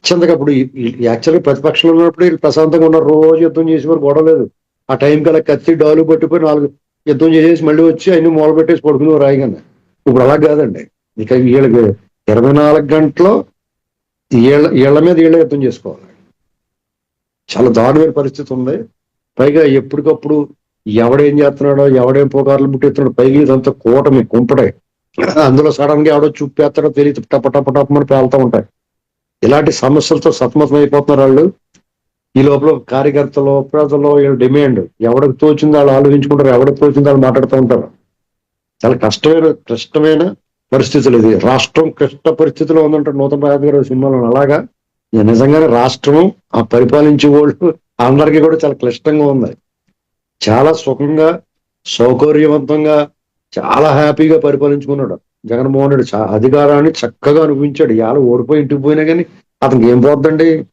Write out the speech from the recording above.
స్వచ్ఛందగా ఇప్పుడు యాక్చువల్గా ప్రతిపక్షంలో ఉన్నప్పుడు వీళ్ళు ప్రశాంతంగా ఉన్నారు, రోజు యుద్ధం చేసేవారు, గొడవ లేదు. ఆ టైంకి అలా కత్తి డాలు పట్టిపోయి 4 యుద్ధం చేసేసి మళ్ళీ వచ్చి అన్ని మూల పెట్టేసి పడుకునేవారు రాయిగానే. ఇప్పుడు అలా కాదండి. ఇక వీళ్ళకి 24 గంటలు వీళ్ళ మీద వీళ్ళే యుద్ధం చేసుకోవాలి. చాలా దారుణమైన పరిస్థితి ఉంది. పైగా ఎప్పటికప్పుడు ఎవడేం చేస్తున్నాడో, ఎవడేం పుకార్లు ముట్టెత్తున్నాడో, పైగా ఇదంతా కూటమి కుంపటే. అందులో సడన్ గా ఎవడో చూపేస్తాడో తెలియదు, టపటపటపమని పేలుతూ ఉంటాయి. ఇలాంటి సమస్యలతో సతమతం అయిపోతున్నారు వాళ్ళు. ఈ లోపల కార్యకర్తలు, ప్రజలు వీళ్ళ డిమాండ్ ఎవరికి తోచింది వాళ్ళు ఆలోచించుకుంటారు, ఎవరికి తోచింది వాళ్ళు మాట్లాడుతూ ఉంటారు. చాలా క్లిష్టమైన పరిస్థితులు. ఇది రాష్ట్రం క్లిష్ట పరిస్థితిలో ఉందంటారు నూతన రాజు గారు సినిమాలో. అలాగా నిజంగానే రాష్ట్రం ఆ పరిపాలించే వాళ్ళు అందరికీ కూడా చాలా క్లిష్టంగా ఉంది. చాలా సుఖంగా, సౌకర్యవంతంగా, చాలా హ్యాపీగా పరిపాలించుకున్నాడు జగన్మోహన్ రెడ్డి. అధికారాన్ని చక్కగా అనుభవించాడు. ఇవాళ ఓడిపోయి ఇంటికి పోయినా కానీ అతనికి ఏం పోద్దండి.